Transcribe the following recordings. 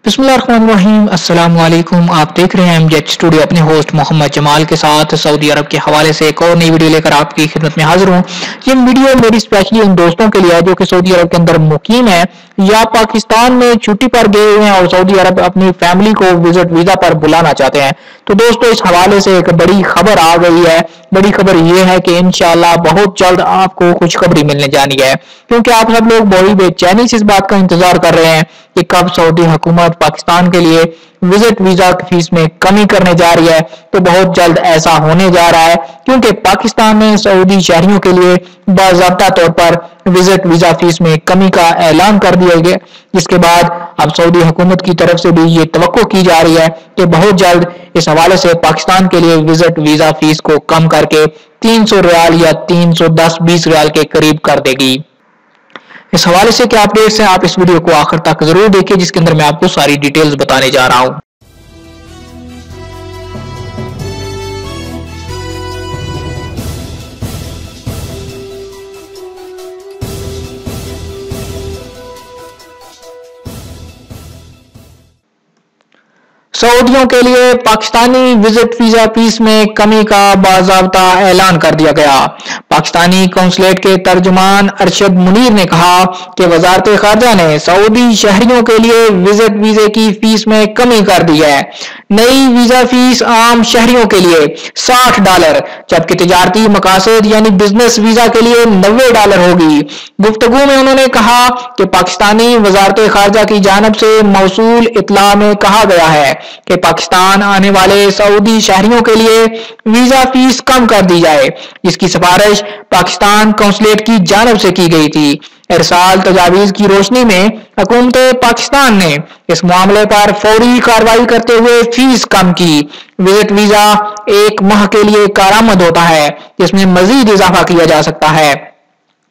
बिस्मिल्लाहिर्रहमानिर्रहीम, अस्सलाम वालेकुम। आप देख रहे हैं एमजेड स्टूडियो। अपने होस्ट मोहम्मद जमाल के साथ सऊदी अरब के हवाले से एक और नई वीडियो लेकर आपकी खिदमत में हाजिर हूँ। ये वीडियो मेरी स्पेशली उन दोस्तों के लिए है जो कि सऊदी अरब के अंदर मुकीम है या पाकिस्तान में छुट्टी पर गए हुए हैं और सऊदी अरब अपनी फैमिली को विजिट वीजा पर बुलाना चाहते हैं। तो दोस्तों, इस हवाले से एक बड़ी खबर आ गई है। बड़ी खबर यह है कि इंशाल्लाह बहुत जल्द आपको खुशखबरी मिलने जानी है, क्योंकि आप सब लोग बड़ी बेचैनी से इस बात का इंतजार कर रहे हैं कि कब सऊदी हुकूमत पाकिस्तान के लिए विजिट वीजा फीस में कमी करने जा रही है। तो बहुत जल्द ऐसा होने जा रहा है, क्योंकि पाकिस्तान ने सऊदी शहरियों के लिए बाज़ाब्ता तौर पर विजिट वीजा फीस में कमी का ऐलान कर दिया गया, जिसके बाद अब सऊदी हुकूमत की तरफ से भी ये तवक्को की जा रही है कि बहुत जल्द इस हवाले से पाकिस्तान के लिए विजिट वीजा फीस को कम करके 300 रियाल या 310-20 रियाल के करीब कर देगी। इस हवाले से क्या अपडेट्स हैं, आप इस वीडियो को आखिर तक जरूर देखिए, जिसके अंदर मैं आपको सारी डिटेल्स बताने जा रहा हूं। सऊदियों के लिए पाकिस्तानी विजिट वीजा फीस में कमी का बाज़ाब्ता ऐलान कर दिया गया। पाकिस्तानी कौंसलेट के तर्जुमान अरशद मुनीर ने कहा कि वजारत खारजा ने सऊदी शहरियों के लिए विजिट वीजे की फीस में कमी कर दी है। नई वीजा फीस आम शहरियों के लिए $60, जबकि तिजारती मकासद यानी बिजनेस वीजा के लिए $90 होगी। गुफ्तगू में उन्होंने कहा कि पाकिस्तानी वजारत खारजा की जानिब से मौसूल इत्तला में कहा गया है कि पाकिस्तान आने वाले सऊदी शहरियों के लिए वीजा फीस कम कर दी जाए, जिसकी सिफारिश पाकिस्तान कौंसलेट की जानिब से की गई थी। इरसाल तजावीज की रोशनी में हुकूमत पाकिस्तान ने इस मामले पर फौरी कार्रवाई करते हुए फीस कम की। विजिट वीजा 1 माह के लिए कारामद होता है, जिसमें मजीद इजाफा किया जा सकता है।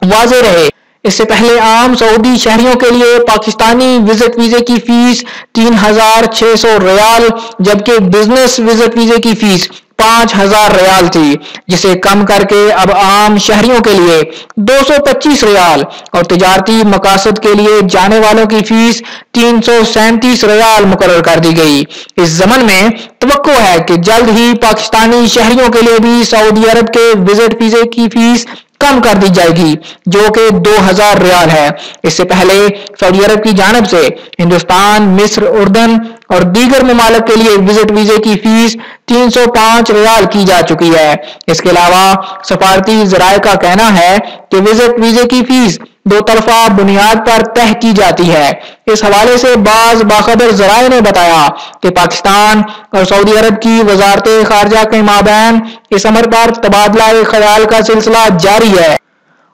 वाज़ेह रहे, इससे पहले आम सऊदी शहरियों के लिए पाकिस्तानी विजिट वीजे की फीस 3600 रियाल, जबकि बिजनेस विजिट वीजे की फीस 5000 रियाल थी, जिसे कम करके अब आम शहरियों के लिए 225 रियाल और तिजारती मकासद के लिए जाने वालों की फीस 337 रियाल मुकर्रर कर दी गई। इस ज़मन में तवक्को है कि जल्द ही पाकिस्तानी शहरियों के लिए भी सऊदी अरब के विजिट वीजे की फीस कम कर दी जाएगी, जो कि 2000 रियाल है। इससे पहले सऊदी अरब की जानिब से हिंदुस्तान, मिस्र, उर्दन और दीगर ममालिक के लिए विजिट वीजे की फीस 305 रियाल की जा चुकी है। इसके अलावा सफारती जराये का कहना है कि विजिट वीजे की फीस 2 तरफा बुनियाद पर तय की जाती है। इस हवाले से बाज बाखबर जराये ने बताया कि पाकिस्तान और सऊदी अरब की वजारत खारजा के माबैन इस अमर पर तबादला ख्याल का सिलसिला जारी है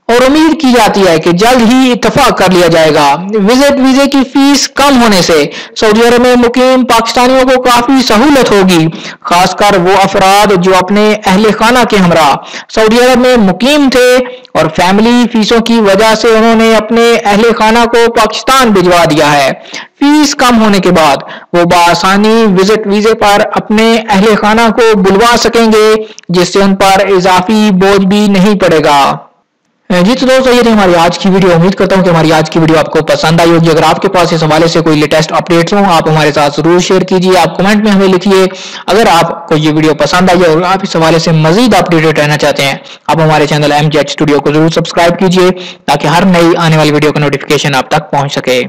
और उम्मीद की जाती है कि जल्द ही इत्तफाक कर लिया जाएगा। विजिट वीजे की फीस कम होने से सऊदी अरब में मुकीम पाकिस्तानियों को काफी सहूलत होगी, खासकर वो अफराद जो अपने अहले खाना के हमरा सऊदी अरब में मुकीम थे और फैमिली फीसों की वजह से उन्होंने अपने अहले खाना को पाकिस्तान भिजवा दिया है। फीस कम होने के बाद वो बासानी विजिट वीजे पर अपने अहले खाना को बुलवा सकेंगे, जिससे उन पर इजाफी बोझ भी नहीं पड़ेगा। जी तो दोस्तों, ये थी हमारी आज की वीडियो। उम्मीद करता हूँ कि हमारी आज की वीडियो आपको पसंद आई होगी। अगर आपके पास इस हवाले से कोई लेटेस्ट अपडेट्स हो, आप हमारे साथ जरूर शेयर कीजिए। आप कमेंट में हमें लिखिए। अगर आपको ये वीडियो पसंद आई और आप इस हवाले से मजीद अपडेटेड रहना चाहते हैं, आप हमारे चैनल एमजेड स्टूडियो को जरूर सब्सक्राइब कीजिए, ताकि हर नई आने वाली वीडियो का नोटिफिकेशन आप तक पहुंच सके।